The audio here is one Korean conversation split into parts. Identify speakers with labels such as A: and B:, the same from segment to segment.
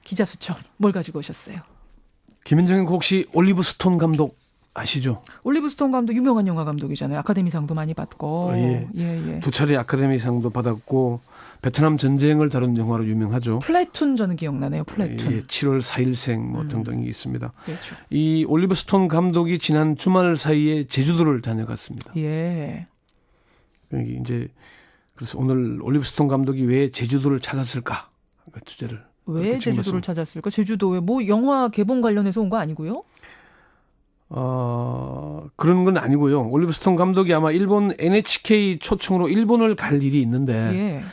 A: 기자 수첩 뭘 가지고 오셨어요?
B: 김현정님 혹시 올리브 스톤 감독 아시죠?
A: 올리브 스톤 감독 유명한 영화 감독이잖아요. 아카데미상도 많이 받고.
B: 예.
A: 예.
B: 2차례 아카데미상도 받았고 베트남 전쟁을 다룬 영화로 유명하죠.
A: 플래툰 저는 기억나네요. 플래툰.
B: 예, 7월 4일생 뭐 등등이 있습니다.
A: 그렇죠.
B: 이 올리브 스톤 감독이 지난 주말 사이에 제주도를 다녀갔습니다.
A: 예.
B: 이제 그래서 오늘 올리브 스톤 감독이 왜 제주도를 찾았을까 그 주제를
A: 왜 제주도를 찾았을까? 제주도에 뭐 영화 개봉 관련해서 온 거 아니고요?
B: 그런 건 아니고요. 올리브 스톤 감독이 아마 일본 NHK 초청으로 일본을 갈 일이 있는데
A: 예.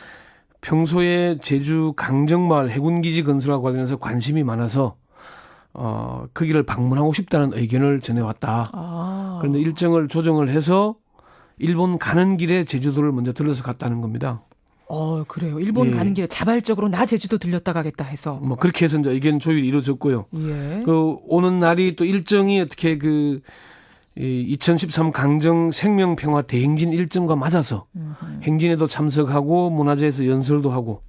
B: 평소에 제주 강정마을 해군기지 건설과 관련해서 관심이 많아서 거기를 방문하고 싶다는 의견을 전해왔다. 그런데 일정을 조정을 해서 일본 가는 길에 제주도를 먼저 들러서 갔다는 겁니다.
A: 그래요. 일본
B: 예.
A: 가는 길에 자발적으로 나 제주도 들렸다 가겠다 해서.
B: 뭐 그렇게 해서 이제 의견 조율이 이루어졌고요.
A: 예.
B: 그 오는 날이 또 일정이 어떻게 그 2013 강정 생명평화 대행진 일정과 맞아서 행진에도 참석하고 문화재에서 연설도 하고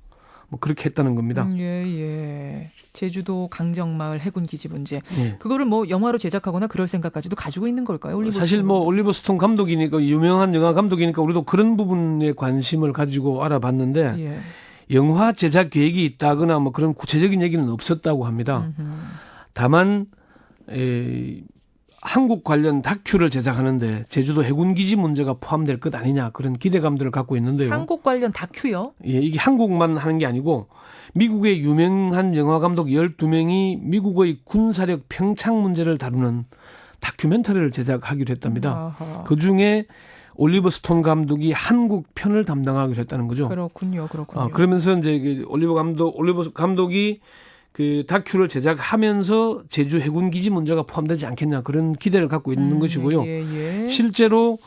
B: 뭐 그렇게 했다는 겁니다.
A: 예. 제주도 강정마을 해군기지 문제.
B: 예.
A: 그거를 뭐 영화로 제작하거나 그럴 생각까지도 가지고 있는 걸까요?
B: 사실 뭐 올리버 스톤 감독이니까 유명한 영화 감독이니까 우리도 그런 부분에 관심을 가지고 알아봤는데
A: 예.
B: 영화 제작 계획이 있다거나 뭐 그런 구체적인 얘기는 없었다고 합니다. 다만 한국 관련 다큐를 제작하는데 제주도 해군기지 문제가 포함될 것 아니냐 그런 기대감들을 갖고 있는데요.
A: 한국 관련 다큐요?
B: 예, 이게 한국만 하는 게 아니고 미국의 유명한 영화 감독 12명이 미국의 군사력 평창 문제를 다루는 다큐멘터리를 제작하기로 했답니다.
A: 아하.
B: 그중에 올리버 스톤 감독이 한국 편을 담당하기로 했다는 거죠.
A: 그렇군요.
B: 그러면서 이제 올리버 감독이 그 다큐를 제작하면서 제주 해군기지 문제가 포함되지 않겠냐 그런 기대를 갖고 있는 것이고요.
A: 예.
B: 실제로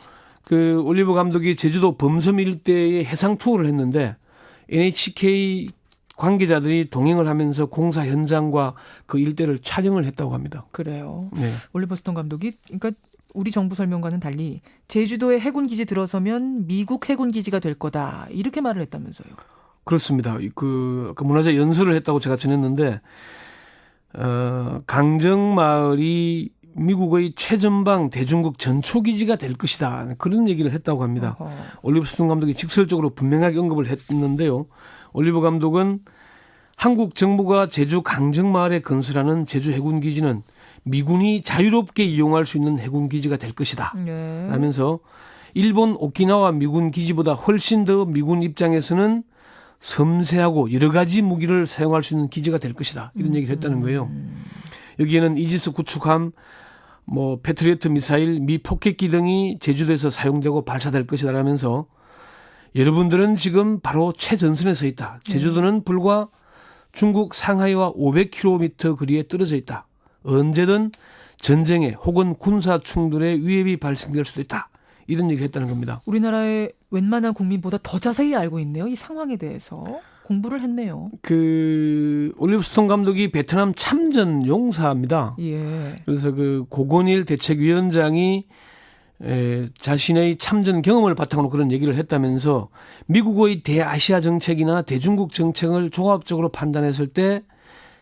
B: 그 올리버 감독이 제주도 범섬 일대에 해상 투어를 했는데 NHK 관계자들이 동행을 하면서 공사 현장과 그 일대를 촬영을 했다고 합니다.
A: 그래요.
B: 네.
A: 올리버 스톤 감독이 그러니까 우리 정부 설명과는 달리 제주도에 해군기지 들어서면 미국 해군기지가 될 거다 이렇게 말을 했다면서요. 그렇습니다.
B: 그 문화재 연설을 했다고 제가 전했는데 강정마을이 미국의 최전방 대중국 전초기지가 될 것이다. 그런 얘기를 했다고 합니다. 올리버 스톤 감독이 직설적으로 분명하게 언급을 했는데요. 올리버 감독은 한국 정부가 제주 강정마을에 건설하는 제주 해군기지는 미군이 자유롭게 이용할 수 있는 해군기지가 될 것이다.
A: 네.
B: 하면서 일본 오키나와 미군 기지보다 훨씬 더 미군 입장에서는 섬세하고 여러 가지 무기를 사용할 수 있는 기지가 될 것이다. 이런 얘기를 했다는 거예요. 여기에는 이지스 구축함, 뭐 패트리어트 미사일, 미 폭격기 등이 제주도에서 사용되고 발사될 것이다라면서 여러분들은 지금 바로 최전선에 서 있다. 제주도는 불과 중국 상하이와 500km 거리에 떨어져 있다. 언제든 전쟁에 혹은 군사 충돌에 위협이 발생될 수도 있다. 이런 얘기를 했다는 겁니다.
A: 우리나라의 웬만한 국민보다 더 자세히 알고 있네요. 이 상황에 대해서 공부를 했네요.
B: 그 올리버 스톤 감독이 베트남 참전 용사입니다.
A: 예.
B: 그래서 그 고건일 대책위원장이 자신의 참전 경험을 바탕으로 그런 얘기를 했다면서 미국의 대아시아 정책이나 대중국 정책을 종합적으로 판단했을 때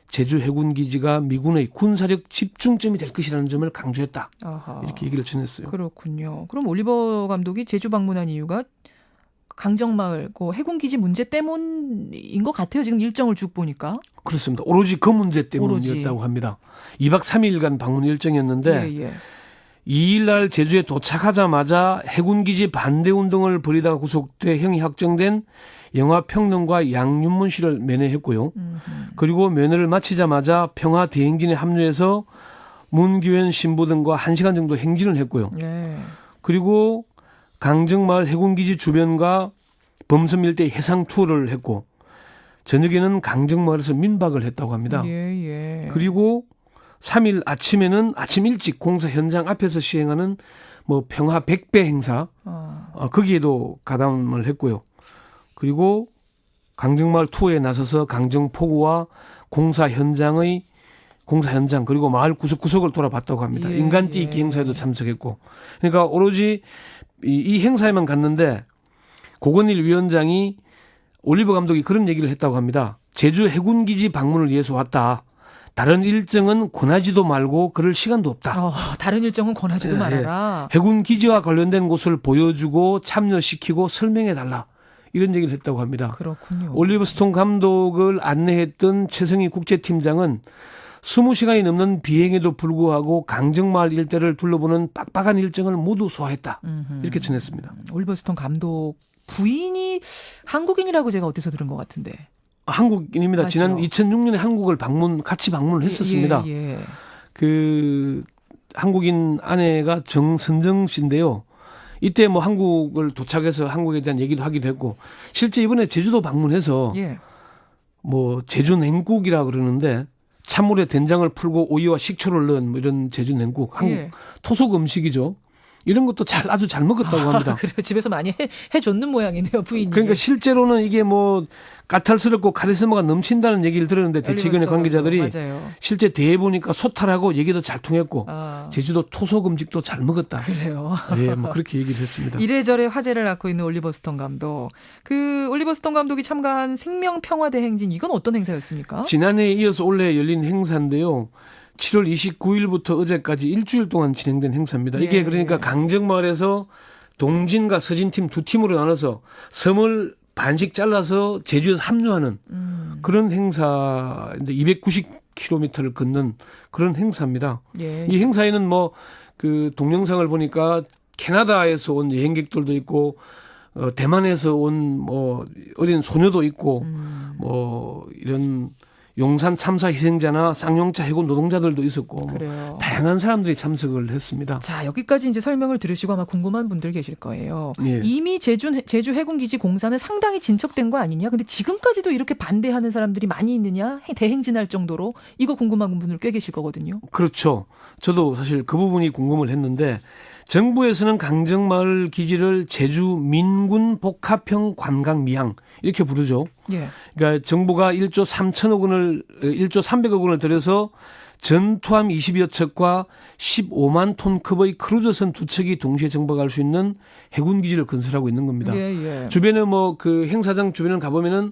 B: 제주 해군기지가 미군의 군사력 집중점이 될 것이라는 점을 강조했다.
A: 아하.
B: 이렇게 얘기를 전했어요.
A: 그렇군요. 그럼 올리버 감독이 제주 방문한 이유가 강정마을 해군기지 문제 때문인 것 같아요. 지금 일정을 쭉 보니까.
B: 그렇습니다. 오로지 그 문제 때문이었다고 합니다. 2박 3일간 방문 일정이었는데
A: 예.
B: 2일 날 제주에 도착하자마자 해군기지 반대 운동을 벌이다가 구속돼 형이 확정된 영화평론가 양윤문 씨를 면회했고요. 그리고 면회를 마치자마자 평화 대행진에 합류해서 문규현 신부 등과 1시간 정도 행진을 했고요.
A: 예.
B: 그리고 강정마을 해군기지 주변과 범섬 일대 해상 투어를 했고 저녁에는 강정마을에서 민박을 했다고 합니다.
A: 예.
B: 그리고 3일 아침에는 아침 일찍 공사 현장 앞에서 시행하는 뭐 평화 100배 행사 거기에도 가담을 했고요. 그리고 강정마을 투어에 나서서 강정포구와 공사 현장 그리고 마을 구석구석을 돌아봤다고 합니다.
A: 예,
B: 인간띠 있기 행사에도 참석했고 그러니까 오로지 이 행사에만 갔는데 고건일 위원장이 올리버 감독이 그런 얘기를 했다고 합니다. 제주 해군기지 방문을 위해서 왔다. 다른 일정은 권하지도 말고 그럴 시간도 없다.
A: 다른 일정은 권하지도
B: 예,
A: 말아라.
B: 해군기지와 관련된 곳을 보여주고 참여시키고 설명해달라. 이런 얘기를 했다고 합니다.
A: 그렇군요.
B: 올리버 스톤 감독을 안내했던 최성희 국제팀장은 20시간이 넘는 비행에도 불구하고 강정마을 일대를 둘러보는 빡빡한 일정을 모두 소화했다. 이렇게 전했습니다.
A: 올리버 스톤 감독 부인이 한국인이라고 제가 어디서 들은 것 같은데.
B: 한국인입니다.
A: 맞죠.
B: 지난 2006년에 한국을 같이 방문을 했었습니다.
A: 예.
B: 그 한국인 아내가 정선정 씨인데요. 이때 뭐 한국을 도착해서 한국에 대한 얘기도 하기도 했고, 실제 이번에 제주도 방문해서
A: 예.
B: 뭐 제주 냉국이라 그러는데 찬물에 된장을 풀고 오이와 식초를 넣은 뭐 이런 제주 냉국, 한국
A: 예.
B: 토속 음식이죠. 이런 것도 아주 잘 먹었다고 합니다.
A: 그래요. 집에서 많이 해줬는 모양이네요, 부인이.
B: 그러니까 실제로는 이게 뭐 까탈스럽고 카리스마가 넘친다는 얘기를 들었는데 대치근의 관계자들이
A: 맞아요.
B: 실제 대해 보니까 소탈하고 얘기도 잘 통했고 제주도 토속 음식도 잘 먹었다.
A: 그래요.
B: 예, 뭐 그렇게 얘기를 했습니다.
A: 이래저래 화제를 낳고 있는 올리버 스톤 감독. 그 올리버 스톤 감독이 참가한 생명평화대행진, 이건 어떤 행사였습니까?
B: 지난해에 이어서 올해 열린 행사인데요. 7월 29일부터 어제까지 일주일 동안 진행된 행사입니다. 이게 그러니까 강정마을에서 동진과 서진팀 두 팀으로 나눠서 섬을 반씩 잘라서 제주에서 합류하는 그런 행사인데 290km를 걷는 그런 행사입니다.
A: 예.
B: 이 행사에는 뭐 그 동영상을 보니까 캐나다에서 온 여행객들도 있고 대만에서 온 뭐 어린 소녀도 있고 뭐 이런 용산 참사 희생자나 쌍용차 해군 노동자들도 있었고
A: 그래요.
B: 다양한 사람들이 참석을 했습니다.
A: 자, 여기까지 이제 설명을 들으시고 아마 궁금한 분들 계실 거예요.
B: 예.
A: 이미 제주 해군기지 공사는 상당히 진척된 거 아니냐? 근데 지금까지도 이렇게 반대하는 사람들이 많이 있느냐? 대행진할 정도로 이거 궁금한 분들 꽤 계실 거거든요.
B: 그렇죠. 저도 사실 그 부분이 궁금을 했는데 정부에서는 강정마을 기지를 제주 민군 복합형 관광 미항 이렇게 부르죠.
A: 예.
B: 그러니까 정부가 1조 300억 원을 들여서 전투함 20여 척과 15만 톤급의 크루저선 2척이 동시에 정박할 수 있는 해군 기지를 건설하고 있는 겁니다.
A: 예.
B: 주변에 뭐 그 행사장 주변을 가보면은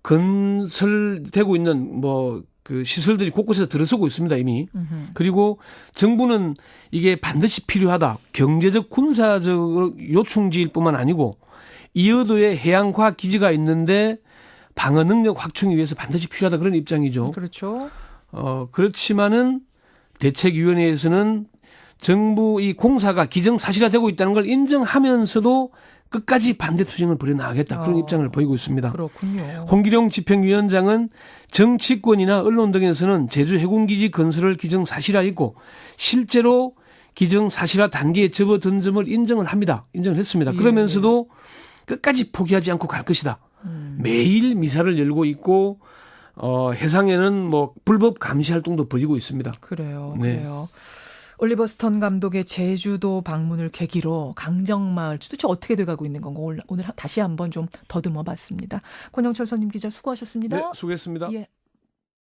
B: 건설되고 있는 뭐 그 시설들이 곳곳에서 들어서고 있습니다, 이미. 그리고 정부는 이게 반드시 필요하다. 경제적, 군사적 요충지일 뿐만 아니고 이어도에 해양과학 기지가 있는데 방어 능력 확충을 위해서 반드시 필요하다. 그런 입장이죠.
A: 그렇죠.
B: 그렇지만은 대책위원회에서는 정부 이 공사가 기정사실화되고 있다는 걸 인정하면서도 끝까지 반대 투쟁을 벌여나가겠다. 그런 입장을 보이고 있습니다.
A: 그렇군요.
B: 홍기룡 집행위원장은 정치권이나 언론 등에서는 제주 해군기지 건설을 기정사실화했고 실제로 기정사실화 단계에 접어든 점을 인정을 합니다. 인정을 했습니다. 그러면서도 끝까지 포기하지 않고 갈 것이다. 매일 미사를 열고 있고 해상에는 뭐 불법 감시 활동도 벌이고 있습니다.
A: 그래요.
B: 네.
A: 그래요. 올리버 스톤 감독의 제주도 방문을 계기로 강정마을 도대체 어떻게 돼가고 있는 건가 오늘 다시 한번 좀 더듬어 봤습니다. 권영철 선임 기자 수고하셨습니다.
B: 네, 수고했습니다.
A: 예.